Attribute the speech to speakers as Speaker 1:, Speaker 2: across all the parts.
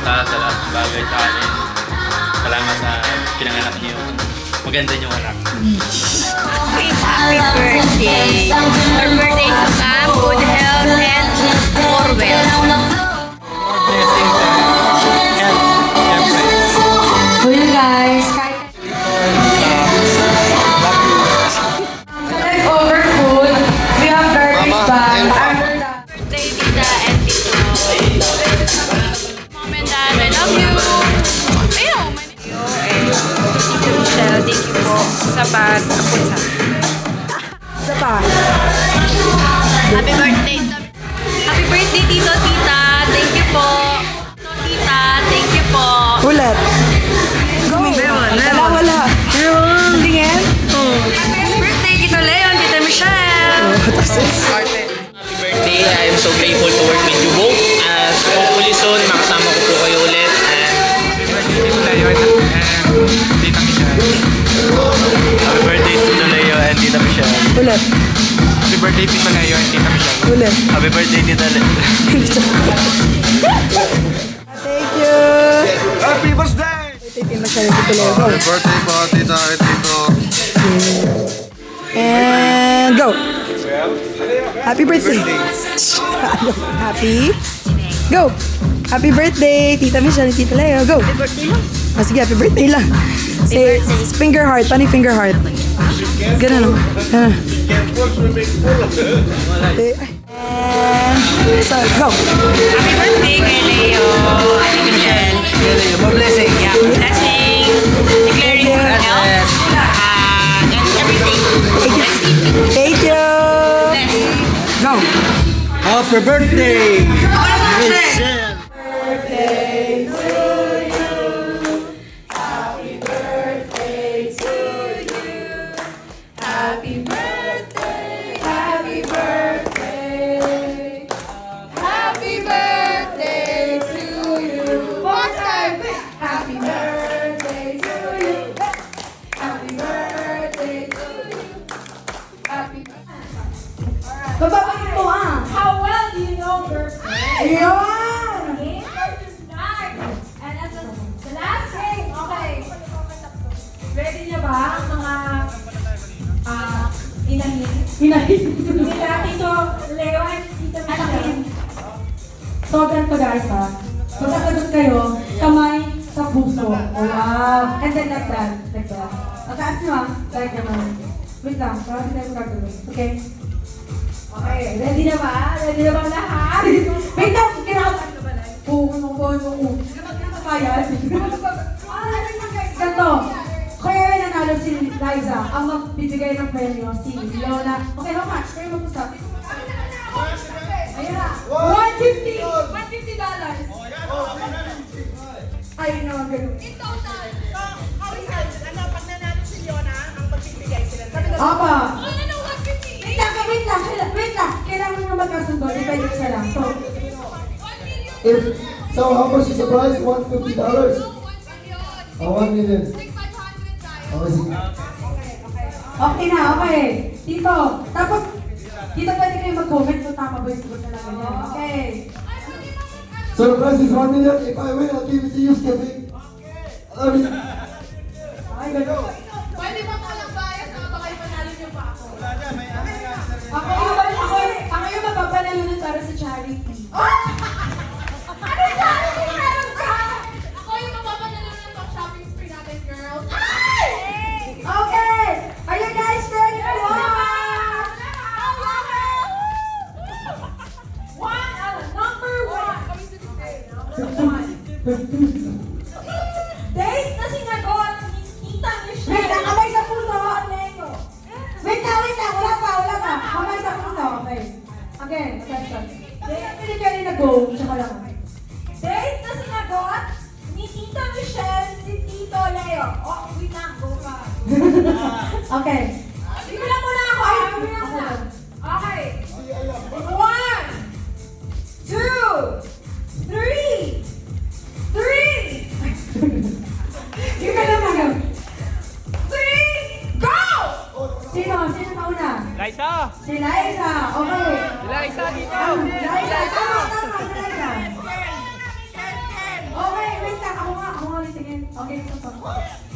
Speaker 1: suporta sa lahat ng bagay sa akin. Salamat sa pinanganak niyo. Maganda yung anak.
Speaker 2: Happy birthday. Our birthday to come, good health and more wealth.
Speaker 1: More blessings and health, syempre.
Speaker 3: So yun guys, kahit leftover food, we have garbage bag under the...
Speaker 2: Birthday, tita and tito. Mom and dad, I love you. Ayun, and Tito Michelle, thank you po sa pag-apunta.
Speaker 3: Isa pa.
Speaker 2: Happy birthday. Happy birthday, tito, tita. Thank you po. Tito, tita, thank you po.
Speaker 3: Ulit. Go. Wala. Tingin?
Speaker 2: Happy birthday, Tito Leon, Tita Michelle.
Speaker 1: Happy birthday. I am so grateful to work with you both. Hopefully soon, makasama ko po kayo ulit. Happy birthday, Tito Leo and Tita Michelle.
Speaker 3: Ulit.
Speaker 4: Happy birthday, Tito Leo and Tita Michelle.
Speaker 3: Ulit.
Speaker 1: Happy birthday, Tita Leo.
Speaker 3: Thank you.
Speaker 4: Happy birthday!
Speaker 3: Titin na siya ng Tito Leo. Go.
Speaker 4: Happy birthday po, Tita at Tito.
Speaker 3: And go. Happy birthday. Happy. Go. Happy birthday, Tita Michelle, Tita Leo. Go.
Speaker 2: Happy birthday lang.
Speaker 3: Sige, happy birthday lang. Say, finger heart. Paano yung finger heart? Ganun, no? Ganun. And, so, go.
Speaker 2: Happy birthday kay Leo, Ate Michelle.
Speaker 1: More blessing.
Speaker 2: Yeah, blessings. Declaring good health. And everything.
Speaker 3: Thank you. Go.
Speaker 1: Happy birthday!
Speaker 3: Bababagin mo ah.
Speaker 5: How well do you know your friends?
Speaker 3: Ayun.
Speaker 5: Game versus night. And as the last game, okay. Ready niya ba ang mga inahin? Inahin. Nila Tito Leo at Tito Michelle. So, ganito guys ha. Magsasagot kayo, kamay sa puso. Oh, wow. And then like that. Like that. Mataas nyo ha. Like naman. Wait lang. Parang hindi tayo magagawin. Okay? Okay, ready na ba? Ready na ba lahat? Wait lang, kinakabahan ka ba na? Oo. Kaya? Ganto, kaya may nanalo si Liza. Ang magbibigay ng premyo si Leona. Okay, how much? Kayo mag-usap. Ayun na. $150. Ay, no, ang gano'n.
Speaker 6: In total, so, how is it? Pag nanalo si Leona, ang magbibigay sila.
Speaker 3: Apa.
Speaker 6: Ano na 150?
Speaker 3: Wait lang. Kailangan mo magkasundo. Depende isa lang. So,
Speaker 6: 1 million.
Speaker 7: So how much is the price? $150?
Speaker 6: No, 1 million.
Speaker 7: Oh, 1 million.
Speaker 6: Like 500 tayo.
Speaker 7: Okay, sige.
Speaker 3: okay na, okay. Tito, tapos, dito pwede kayo mag-comment kung tama ba yung sagot na lang ganyan. Okay.
Speaker 6: Ay, pwede ba mag-ano?
Speaker 7: So the price is 1 million. If I win, I'll give it to you, Skippy.
Speaker 3: Ay, gano'n.
Speaker 6: Pwede ba palang bayad na baka ipanalo niyo pa ako?
Speaker 3: Ako yung mapapanalo nun para sa charity.
Speaker 6: Ano charity meron ka? Ako yung mapapanalo ng pang shopping spree natin, girls. Ay!
Speaker 3: Okay! Are you guys ready for
Speaker 5: Number one. Date na sinagot ni Tita Michelle.
Speaker 3: Wait lang, kamay sa puso. Wait lang. Wala pa. Kamay sa puso. Okay. Again, pili na go. Tsaka lang.
Speaker 5: Date na sinagot ni Tita Michelle si Tito Leo. Oh, wait lang. Go pa.
Speaker 3: Okay.
Speaker 5: Bibilang muna ako. Bibilang na. Okay. 1, 2, 3.
Speaker 3: Yung ka naman.
Speaker 5: 3, go!
Speaker 3: Sino mauna?
Speaker 1: Liza!
Speaker 3: Si Liza. Okay.
Speaker 1: Liza dito!
Speaker 3: Liza. Tama. Si Liza. Okay.
Speaker 5: Okay, ito pa.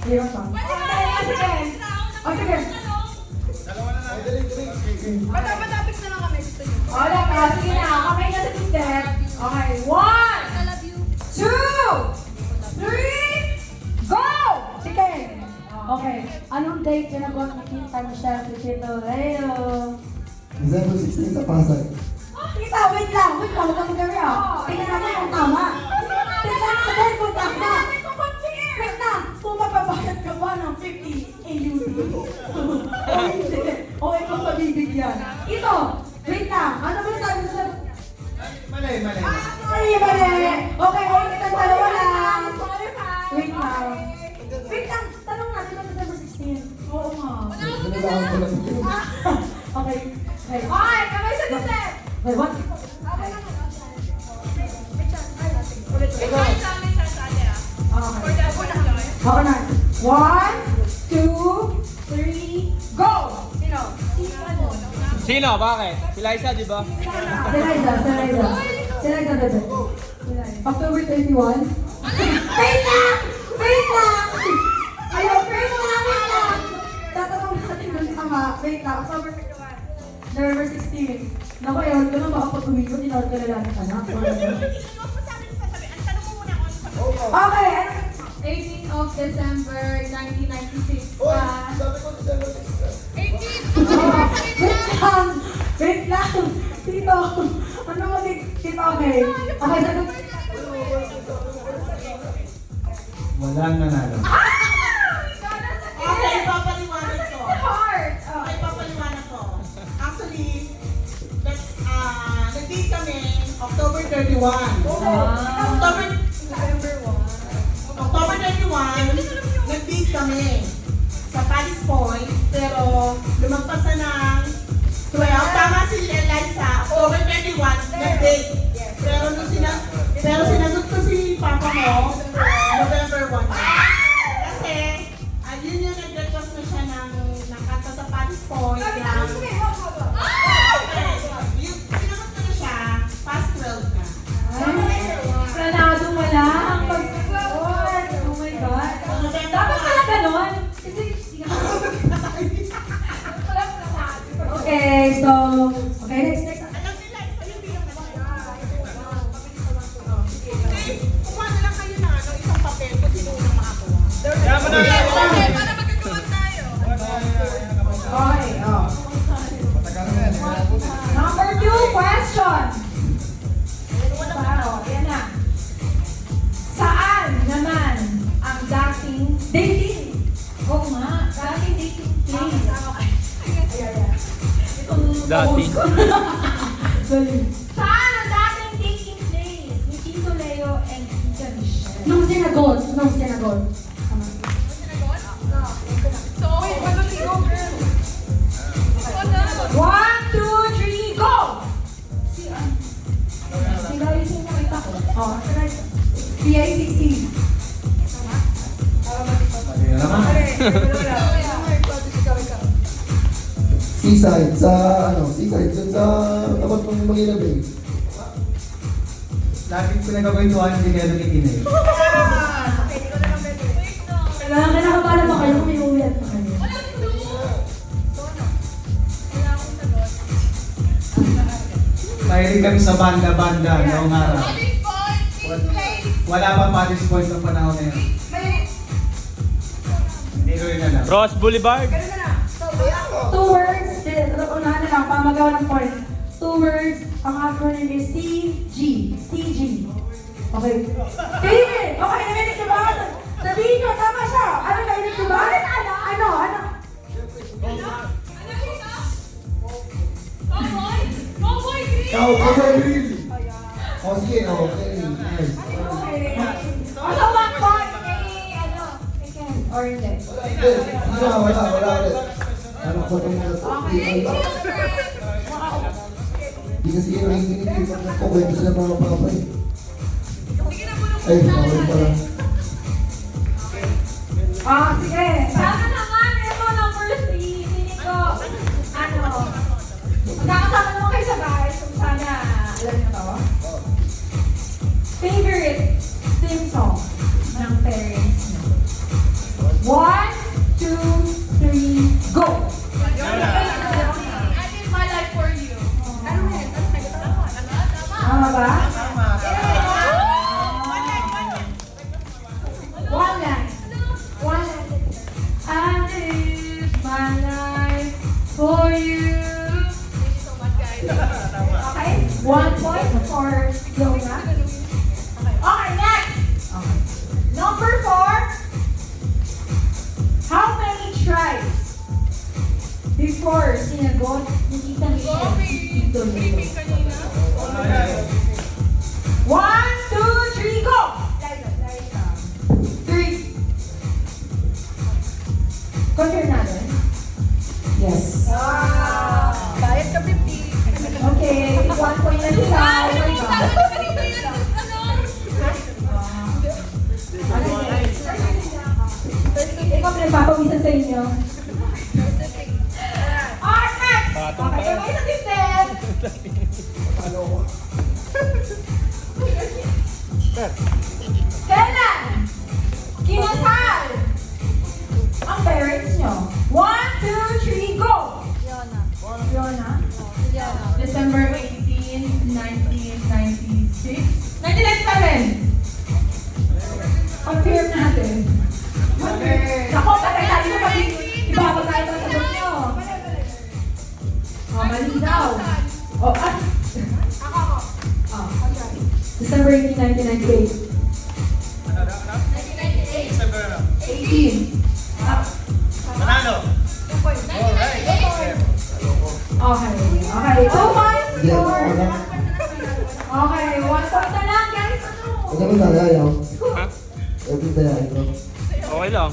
Speaker 5: Ayun pa. Sige. O, sige.
Speaker 6: Matapis na lang kami. Gusto niyo.
Speaker 5: Wala ka. Sige na. Okay na sa sister. Okay. 1,
Speaker 6: I love you.
Speaker 5: 2, 3, go! Sige. Okay. Anong date na nakita mo siya si Tito Leo?
Speaker 7: December 16 sa Pasay.
Speaker 5: Tita, wait lang. Wait lang. Huwag kang mag-gari Tingnan natin kung tama. Tingnan natin kung tama. Wait na. Kung mapabayad ka ba ng 50 AUD? O ikaw mabibigyan. Ito. Wait lang. Ano ba sabi mo sa...
Speaker 4: Mali.
Speaker 5: Ay, mali. Okay, itong dalawa lang. Wait lang. Wait lang. Tanong natin kung December 16. Oo nga.
Speaker 7: Nalalaan ko lang ito.
Speaker 5: Okay. Okay.
Speaker 6: Ay, kamay sa dessert.
Speaker 5: Wait, what?
Speaker 6: Enjoy sa amin siya sa ate ah.
Speaker 5: Okay.
Speaker 6: For the joy.
Speaker 5: Ako na. 1, 2, 3, go! Sino?
Speaker 1: Sino? Bakit? Si Liza, di ba?
Speaker 5: Si Liza, bebe. October 21. Wait lang! Wait lang! Ayun, wait lang! Tatanong natin ng tama. Wait lang, October 21. November 16. Naku, ewan ko na baka pag tumigil, tinawag ka lalaki ka na. Okay, ano?
Speaker 6: 18th of December 1996.
Speaker 7: Sabi ko December 16.
Speaker 6: 18th!
Speaker 5: Wait lang! Tito! Ano mo, Tito? Okay. Okay, sagot.
Speaker 4: Walang nanalo.
Speaker 8: Okay, papaliwanag ko.
Speaker 6: Heart!
Speaker 8: Okay, papaliwanag ko. Actually, nag-date kami October 31. October 31, nag-date kami sa Paris Point, pero lumagpas na ng 12. Tama si Eliza, October 21, nag-date. Pero sinagot ko si Papa mo, November 1. Kasi, yun yung nag-request na siya ng kanta sa Paris Point. Sinagot ko na siya, past 12 na.
Speaker 5: Planado mo lang ang pag-support. Oh my God. Dapat pala ganon. Kasi, okay, so, okay, next.
Speaker 8: Alam nila, ito yung pinag-request. Kumuha na lang kayo ng isang papel kung sino unang makakuha.
Speaker 6: Okay, para magkagawa tayo.
Speaker 5: Okay, oh. Number 2 question. Yan na. Saan naman ang dating? Oo nga, dating dating place.
Speaker 1: Dati.
Speaker 5: Sorry.
Speaker 6: Saan ang dating dating place ni Tito Leo and Tita Michelle?
Speaker 5: Nung sinagot.
Speaker 6: So, ano ligo, girl? Ano?
Speaker 5: 1, 2, 3, go! Si Lois yung nakita ko. Oh, PICC.
Speaker 7: Seaside, seaside, dyan sa tapat ng Manila Bay.
Speaker 4: Laging pinagkakwentuhan yung dinero ni Tinay.
Speaker 5: Nakakabala ba kayo kung may uwi at pa kayo?
Speaker 4: Mahilig kami sa banda-banda noong araw.
Speaker 6: Paris Point, place.
Speaker 4: Wala pa Paris Point ng panahon na yun. Pero yun na lang.
Speaker 1: Ross Boulevard.
Speaker 5: 2 words. Unahan na lang, pamagawa ng point. 2 words. Ang acronym is CG. CG. Okay. Kainin! Okay, narinig ko ba? Sabihin nyo, tama siya. Ano, narinig ko ba? Ano?
Speaker 6: Cowboy Green!
Speaker 7: Cowboy Grill! O sige, okay. Nice.
Speaker 5: Also, 1 point kay, kay Ken. Or hindi.
Speaker 7: Wala ulit. Ano ko itong mga Di kasi yun ang hinihintay ko kwento sila mga papay. Ay, okay pala.
Speaker 5: Sige. Sana naman, ito number 3. Feeling ko, magkakasama naman kayo sa bahay. Kung sana, alam niyo to. Favorite theme song ng parents niyo? for you.
Speaker 6: Okay? 1 point for Jonah. Okay, next. Number 4. How many tribes before sinagot ni Tita Michelle si Tito Leo? 1, 2, 3, go!
Speaker 5: 3. Confirm natin? Yes.
Speaker 6: Bayad ka 50.
Speaker 5: Okay, 1 point na sila. Oh my God. Ikaw pinagpapawisan sa inyo.
Speaker 6: Alright, next! Okay, kamay sa Tita. Kailan kinasal ang parents nyo? 1, 2, 3, go! Fiona.
Speaker 5: December 18, 1996. 1997! Confirm natin.
Speaker 6: Ako, patay tayo na pag
Speaker 5: Ibabag tayo sa sagot nyo. Oh, mali daw. Oh, ah. Oh. December 18, 1998. 18.
Speaker 4: Manalo!
Speaker 5: Okay. Okay. 2 points.
Speaker 7: Hindi, ano?
Speaker 5: Okay. 1 point na lang, guys.
Speaker 7: Ano ko nalayaw? Every day I go.
Speaker 1: Okay lang.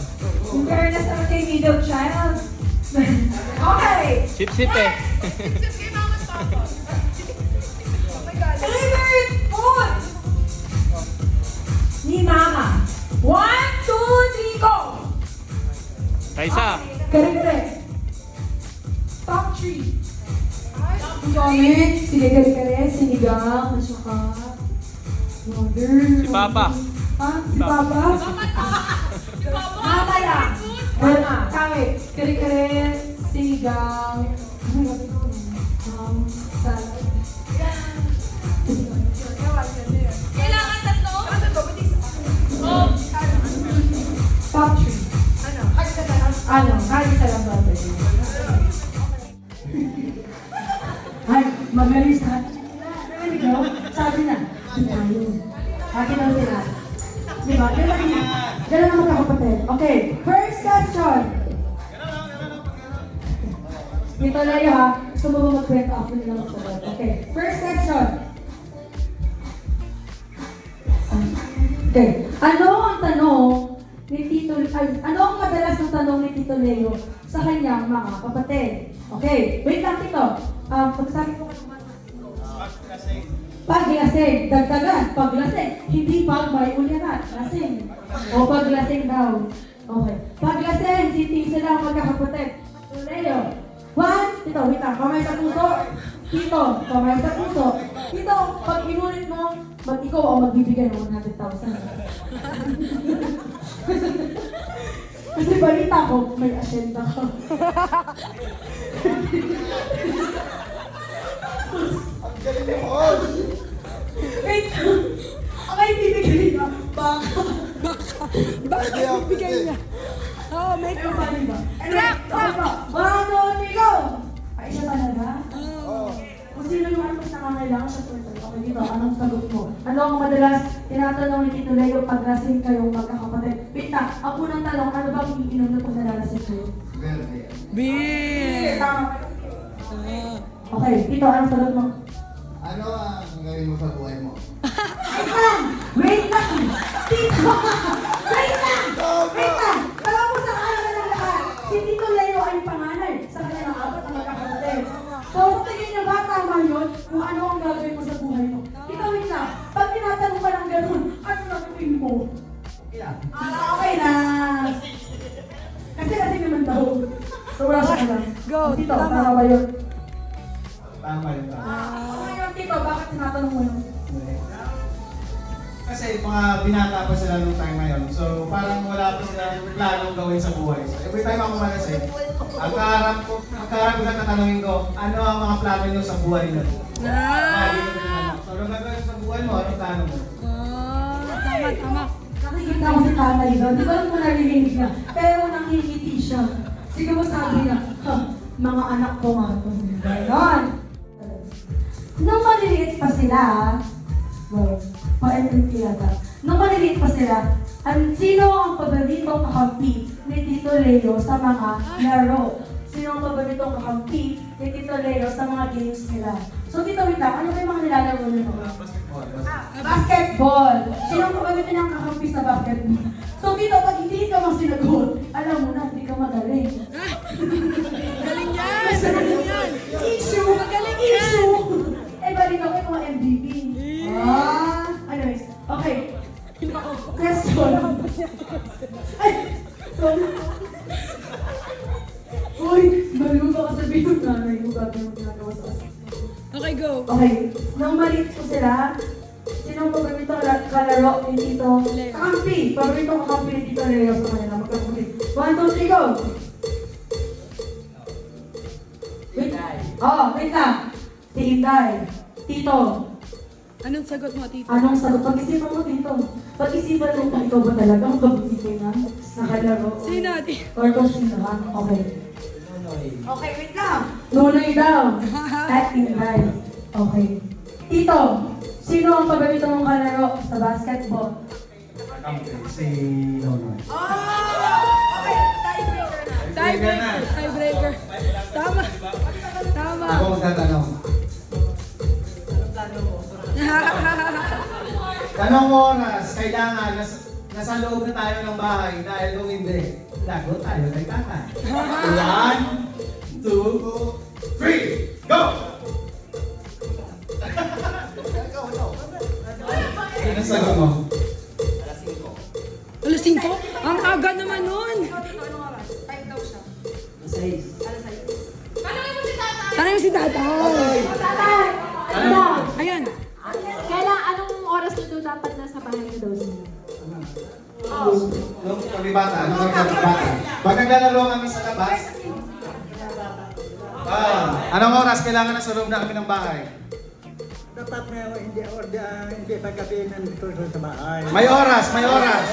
Speaker 5: In fairness naman kay middle child. Okay.
Speaker 1: Sip-sip eh.
Speaker 5: Favorite food ni Mama. 1, 2, 3, go!
Speaker 1: Kaisa.
Speaker 5: Kare-kare. Top 3. Comment, sila kare-kare, sinigang, at saka water.
Speaker 1: Si Papa.
Speaker 5: Ha? Si Papa? Mama lang. Mama. Kami. Kare-kare, sinigang, salad.
Speaker 6: Kailangan tatlo?
Speaker 5: Top 3. Ano? Kahit isa lang ba? Ay, magaling sa narinig mo? Sabi na, di tayo. Bakit daw sila? Diba? Diyan lang magkakapatid. Okay, first question. Dito na yun ha. Gusto mo ba mag-kwento ako nila magsagot? Okay, first question. Okay, ano ang tanong ni Tito, ano ang madalas na tanong ni Tito Leo sa kanyang mga kapatid? Okay, wait lang Tito. Pagsabi ko paglasing, dagdagan, paglasing, hindi pag may ulirat, lasing. O paglasing daw. Okay, paglasing, siting sila magkakapatid. Tito Leo, 1, Tito, wait lang, kamay sa puso. Tito, kamay sa puso. Tito, pag inulit mo, ba't ikaw ang magbibigay ng 100,000? Kasi balita ko, may asyenda ka.
Speaker 7: Ang galing mo, Oz!
Speaker 5: Wait, ang ay bibigay niya, baka.
Speaker 7: Pwede yan, pwede.
Speaker 5: Oo, may kumali ba? Bano, Nico! Ay, siya talaga?
Speaker 7: Oo.
Speaker 5: Kung sino yung artist na kangailangan sa Twitter, okay dito, anong sagot mo? Ano ang madalas tinatanong ni Tito Leo pag lasing kayong magkakapatid? Wait na, ang unang tanong, ano bang iinom na pag nalalasing kayo?
Speaker 7: Beer.
Speaker 5: Tama. Okay, Tito, anong sagot mo?
Speaker 7: Ano ang gawin mo sa buhay mo?
Speaker 5: Wait lang! Wait lang! Tito! Wait lang! Wait lang! Alam mo sa kaalaman ng lahat, si Tito Leo ay panganay sa kanyang 4 na magkakapatid. So, sa tingin niyo ba tama yun kung ano ang gagawin mo sa buhay mo? Tito, wait lang. Pag tinatanong ka lang ganun, ano gagawin mo? Okay na. Kasi naman daw. So, wala siya alam. Go! Tito, tama ba yun?
Speaker 4: Tama yun.
Speaker 5: Ngayon, Tito, bakit tinatanong mo yun?
Speaker 4: Kasi mga binata pa sila nung time na yun. So parang wala pa sila planong gawin sa buhay. So every time ako malasing, ang kaharap ko na tatanungin ko, ano ang mga plano nyo sa buhay nyo? So anong gagawin sa buhay mo? Anong plano mo?
Speaker 5: Nakikita ko si tatay doon. Di ba mo narinig niya? Pero nangingiti siya. Siguro sabi niya, mga anak ko nga ito. Ganon. Nung maliliit pa sila, well, pa-MMP yata. Nung maliliit pa sila, sino ang paboritong kakampi ni Tito Leo sa mga laro? Sino ang paboritong kakampi ni Tito Leo sa mga games nila? So, Tito, wait lang. Ano ba yung mga nilalaro nyo? Basketball. Sino ang paborito ng kakampi sa basketball? So, Tito, pag hindi ka mas sinagot, alam mo na, hindi ka magaling.
Speaker 6: Galing yan! Galing yan!
Speaker 5: Issue!
Speaker 6: Magaling yan!
Speaker 5: Issue! Eh, balik ako yung mga MVP. Anyways, okay. Question. Ay! Sorry. Uy, baliw ka sabihin yung nanay ko gagawin mo ginagawa sa asin.
Speaker 6: Okay, go!
Speaker 5: Okay, nang maliit po sila, sino ang paborito kalaro ni Tito? Kakampi! Paborito kakampi ni Tito Leo sa kanila. Magkakulit. 1, 2, 3, go! Wait. Wait lang. Si Inday. Tito.
Speaker 6: Anong sagot mo, Tito?
Speaker 5: Anong sagot? Pag-isipan mo, Tito. Pag-isipan mo kung ikaw ba talaga ang kabutito na nakalaro.
Speaker 6: Sino, Tito?
Speaker 5: Or kung sino ka. Okay. Okay, wait lang. Nunoy daw. At Inday. Okay. Tito, sino ang paborito mong kalaro sa basketball?
Speaker 4: Si Nonoy.
Speaker 6: Tiebreaker. Tama. Tama.
Speaker 4: Ako magtatanong. Tanong oras, kailangan nasa loob na tayo ng bahay dahil kung hindi, lagot tayo kay tatay. 1, 2, 3, go! Ano sagot mo?
Speaker 6: Alas 5? Ang aga naman nun! Tanong mo si tatay!
Speaker 4: Ano?
Speaker 6: Ayan!
Speaker 2: Kailan, anong oras na doon dapat nasa bahay niyo daw sila?
Speaker 4: Nung kami bata, nung kami bata. Pag naglalaro kami sa labas, anong oras kailangan nasa loob na kami ng bahay?
Speaker 9: Dapat na hindi paggabi nandito sa bahay.
Speaker 4: May oras, may oras.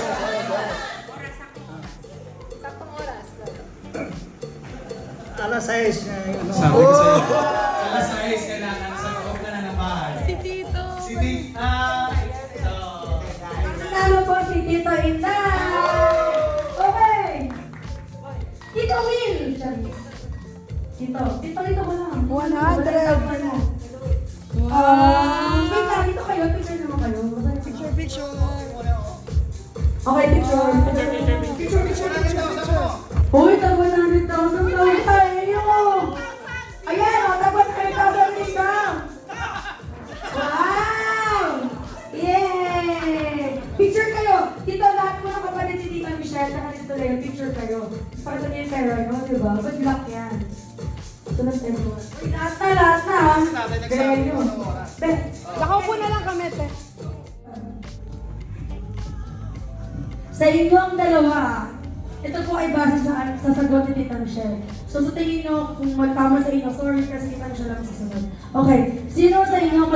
Speaker 2: Saktong oras.
Speaker 9: Alas 6 na yun.
Speaker 4: Sabi ko sa'yo. Alas 6 kailangan nasa loob ka na ng bahay.
Speaker 6: Si Tito!
Speaker 4: Si Tita.
Speaker 5: Nanalo po si Tito Inday! Okay! Tito Will! Tito ko lang.
Speaker 6: 100.
Speaker 5: Wait lang, dito kayo. Picture naman kayo.
Speaker 6: Picture.
Speaker 5: Okay, picture. Uy, tag 100,000 tayo! Ayan, tag 100,000 rin daw! Wow! Yay! Picture kayo! Dito, lahat po ng kapatid si Tita Michelle, saka si Tito Leo, picture kayo. Para sa niyo kayo, no? Diba? Good luck yan. Sunod everyone. Uy, lahat na, ha? Gaya nyo.
Speaker 6: Nakaupo na lang kami, te.
Speaker 5: Sa inyong dalawa, ito po ay base sa sagot ni Tita Michelle. So sa tingin nyo, kung magtama sa inyo, sorry kasi Tita Michelle lang sasagot. Okay, sino sa inyong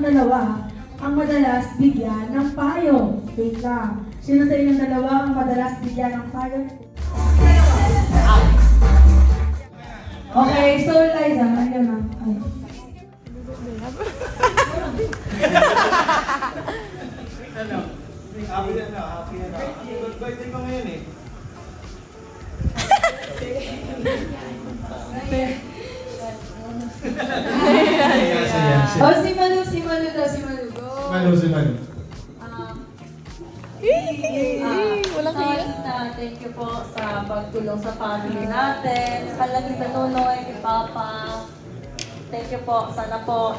Speaker 5: dalawa ang madalas bigyan ng payo? Wait lang. Sino sa inyong dalawa ang madalas bigyan ng payo? Okay, so Liza, ayun na. Ay.
Speaker 4: Happy na. Good birthday ko ngayon eh.
Speaker 2: Oh, si Malu daw, si Malu. Go!
Speaker 4: Si Manu.
Speaker 2: Walang thank you po sa pagtulong sa family natin. Sa Tita Nonoy, kay Papa. Thank you po. Sana po,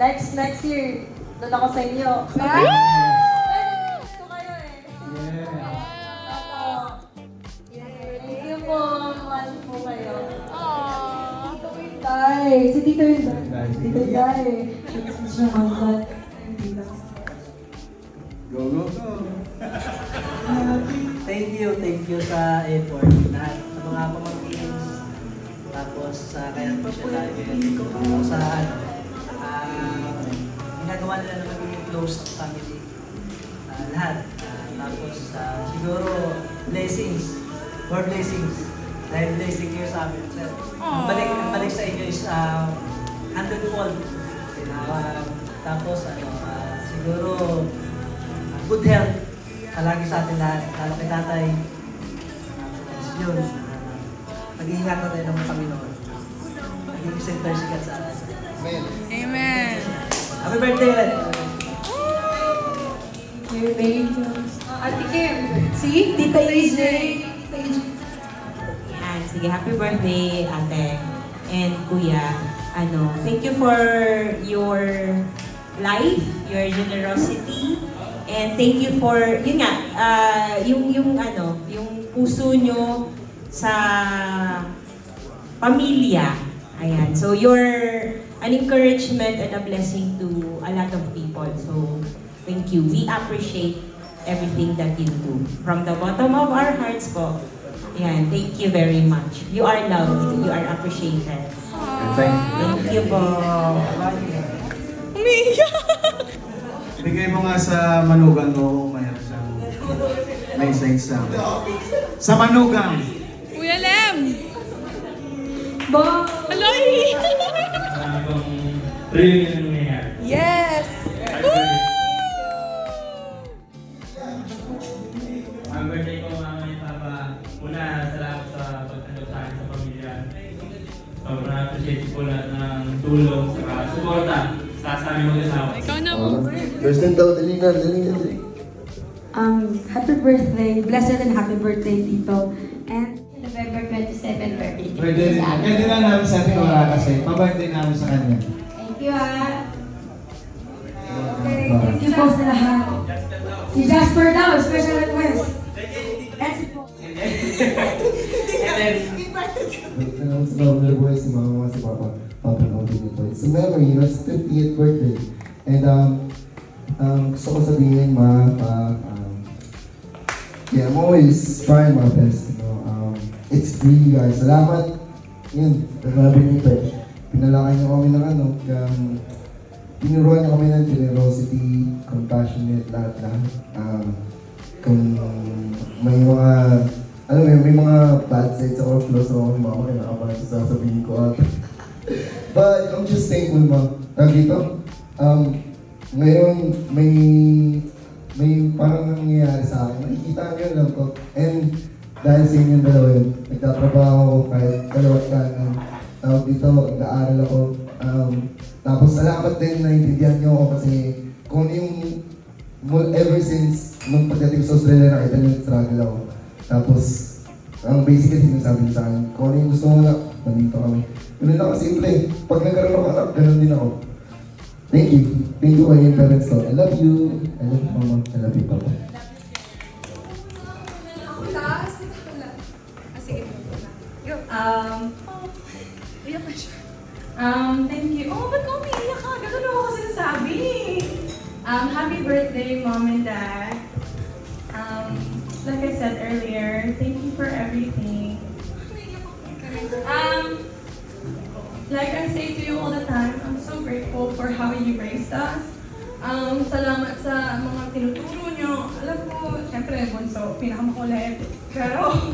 Speaker 2: next year, doon ako sa inyo. Gusto kayo eh. Opo. Thank you po. Mahal po kayo.
Speaker 5: Si Tito Inday. Tito Inday. Siya ang
Speaker 4: Go.
Speaker 10: Thank you sa effort lahat sa mga pamangkin. Tapos sa kaya po siya lagi sa ginagawa nila na magiging close sa family. Lahat. Tapos siguro blessings. More blessings. dahil blessing kayo sa amin. Sir, ang balik sa inyo is 100-fold. Tapos, siguro, good health. Palagi sa atin lahat. Lalo kay tatay. Yun. Mag-iingatan tayo ng Panginoon. Magiging center si God sa atin.
Speaker 6: Amen.
Speaker 10: Happy birthday ulit!
Speaker 5: Ate Kim. Si Tita AJ.
Speaker 8: Yan, sige, happy birthday, ate. And kuya, thank you for your life, your generosity, and thank you for, yun nga, yung puso nyo sa pamilya. Ayan, so you're an encouragement and a blessing to a lot of people. So, thank you. We appreciate everything that you do. From the bottom of our hearts po. Yan, thank you very much. You are loved. You are appreciated. Thank you po.
Speaker 4: Bigay mo nga sa manugang mo, mayroon siyang may sense lang. Sa manugang.
Speaker 6: Kuya Lem!
Speaker 5: Ba?
Speaker 6: Aloy! Yes!
Speaker 1: Ang birthday ko, mama and papa, una, salamat sa pagtanggap sa akin sa pamilya. Sobrang appreciate ko lahat ng tulong sa suporta sa aming mag-asawa.
Speaker 6: Ikaw na
Speaker 7: First and daw, dali na.
Speaker 5: Happy birthday. Blessed and happy birthday, Tito. And
Speaker 2: November 27 birthday.
Speaker 4: Pwede rin. Pwede lang namin sa ating wala kasi. Pa-birthday namin sa kanya.
Speaker 2: Thank you,
Speaker 5: okay, thank you po sa lahat. Si Jasper daw, special request. And si po.
Speaker 7: Sa mga boy, si mama, si papa, papanoodin nito. It's a memory, it's 50th birthday. And gusto ko sabihin, yeah, I'm always trying my best, you know. It's free, guys. Salamat. Yun, grabe nito. Pinalaki niyo kami ng tinuruan niyo kami ng generosity, compassionate, lahat-lahat. Kung may mga, may mga bad sides or flaws ako, mama, kinakabahan sa sasabihin ko. But I'm just thankful, ma. Dito, ngayon, may parang nangyayari sa akin. Nakikita niyo lang ko. And dahil sa inyong dalawa yun, nagtatrabaho ako kahit kalawat kanan. Tawag dito, nag-aaral ako. Tapos salamat din na intindihan niyo ako kasi kung yung ever since nung pagdating sa Australia, nakita niyo struggle ako. Tapos, ang basically sinasabi niyo sa akin, kung ano yung gusto mo na, nandito kami. Ganun lang kasimple. Pag nagkaroon ako anak, ganun din ako. Thank you. Thank you kay parents ko. I love you. I love you, mama. I love you, papa.
Speaker 5: Thank you. Oh, ba't ka umiiyak ka? Ganun ako kasi nasabi. Happy birthday, Mom and Dad. Like I said earlier, thank you for everything. Like I say to you all the time, I'm so grateful for how you raised us. Salamat sa mga tinuturo nyo. Alam ko, syempre, bunso, pinakamakulit. Pero,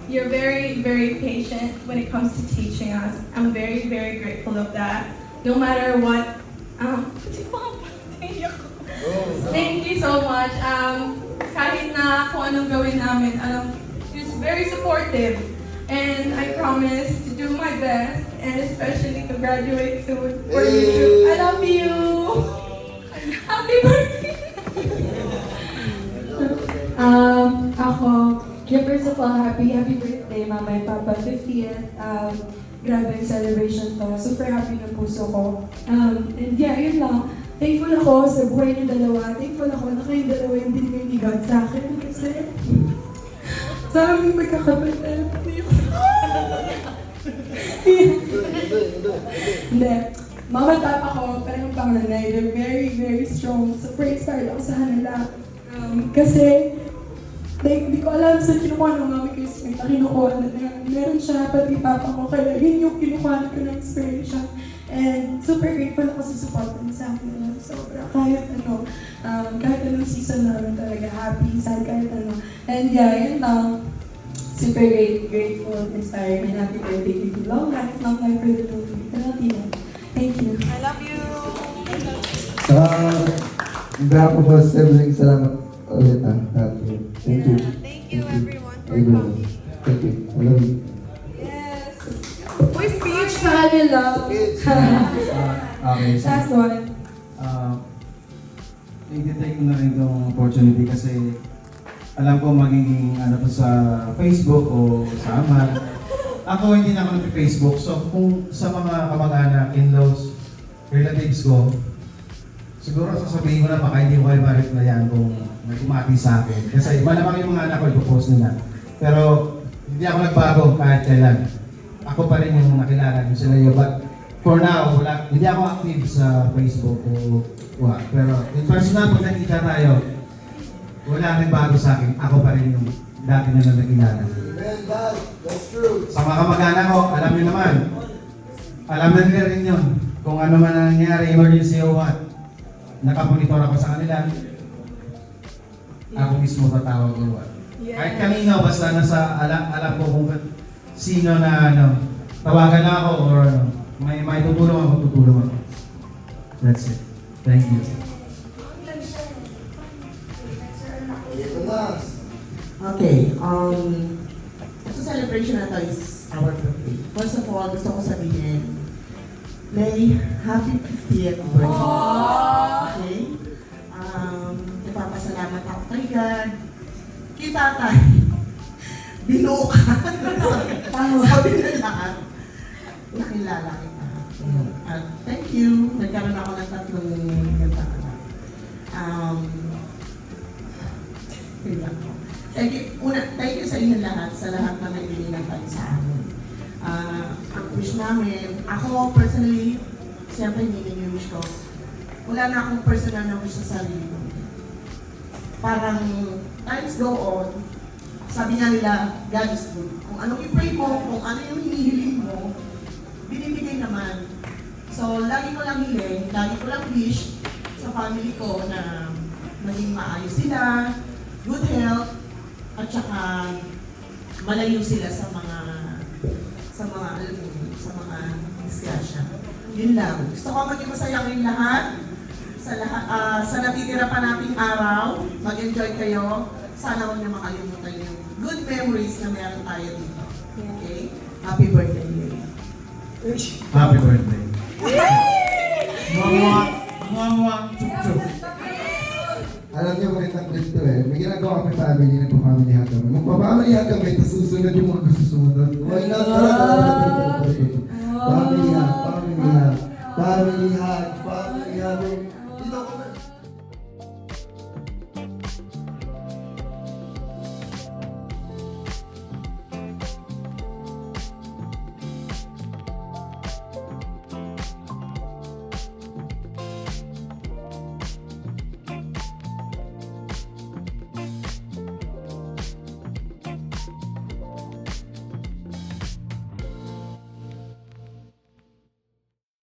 Speaker 5: you're very, very patient when it comes to teaching us. I'm very, very grateful of that. No matter what, thank you so much. Kahit na kung anong gawin namin, he's very supportive. And I promise to do my best, and especially to graduate soon for you. I love you! Happy birthday!
Speaker 11: Ako, first of all, happy birthday, Mama and Papa, 50th. Grabe ang celebration to. Super happy ng puso ko. And yeah, yun lang. Thankful ako sa buhay ng dalawa. Thankful ako na kayong dalawa yung binigay ni God sa akin. Kasi sa aming magkakapatid. Hindi. Mama at Papa ko, parang panganay. They're very, very strong. Super inspired ako sa kanila. Kasi hindi ko alam saan kinukuha ng mami ko yung strength na kinukuha na meron siya, pati papa ko, kaya yun yung kinukuha ko ng inspiration. And super grateful ako sa support niya sa akin. Sobra, kahit anong season namin talaga, happy, sad, kahit ano. And yeah, yun lang. super grateful, inspired, and happy birthday to you. Long life for the Filipino. Thank you.
Speaker 7: Sa behalf of us, siblings, salamat ulit Thank you. Thank you everyone. Thank you. I love you.
Speaker 11: Uy, speech sa kanila.
Speaker 4: Okay, so,
Speaker 11: Last one.
Speaker 4: i-take ko na rin itong opportunity kasi alam ko magiging ano to sa Facebook o sa Amal. Ako hindi na ako nag-Facebook, so kung sa mga kamag-anak, in-laws, relatives ko, siguro sasabihin ko na baka hindi ko kayo ma-replyan kung may kumati sa akin. Kasi malamang yung mga anak ko ipopost nila. Pero hindi ako nagbago kahit kailan. Ako pa rin yung nakilala niyo sila yun. But for now, hindi ako active sa Facebook o what. Pero in personal, pag nakita tayo, wala rin bago sa akin. Ako pa rin yung dati na nakilala.
Speaker 7: That's true.
Speaker 4: Sa mga kamag-anak ko, alam niyo naman. Alam na nila rin yun. Kung ano man ang nangyari, emergency o what. Nakamonitor ako sa kanila. Ako mismo tatawag o what. Kahit kanina, basta nasa alam ko kung sino na tawagan na ako or may tutulong ako. That's it. Thank you.
Speaker 8: Okay, ito celebration na to is our birthday. First of all, gusto ko sabihin, May, happy 50th birthday. Okay? Ipapasalamat ako kay God. Kay tatay. Binuo ka. Sabi na lahat. Nakilala kita. At thank you. Nagkaroon ako ng 3 anak. Thank you sa inyo lahat, sa lahat na nagbili ng tayo sa amin. Ang wish namin, ako personally, siyempre hindi yung wish ko, wala na akong personal na wish sa sarili ko. Parang times go on, sabi nga nila, God is good. Kung anong i-pray mo, kung ano yung hinihiling mo, binibigay naman. So, lagi ko lang hiling, lagi ko lang wish sa family ko na maging maayos sila, good health, at saka malayo sila sa mga alam mo, sa mga disgrasya. Yun lang. Gusto ko maging masaya kayong lahat. Sa natitira pa nating araw, mag-enjoy kayo. Sana huwag niyo makalimutan yung good memories na meron tayo dito. Okay? Happy birthday, Lily.
Speaker 4: Happy birthday. Mwah, chuk-chuk.
Speaker 7: Alam niyo, magandang kwento may ginagawa kami family, nagpa-family hug kami. Magpa-family hug kami, tapos susunod yung mga gusto sumunod. Why not? Family hug.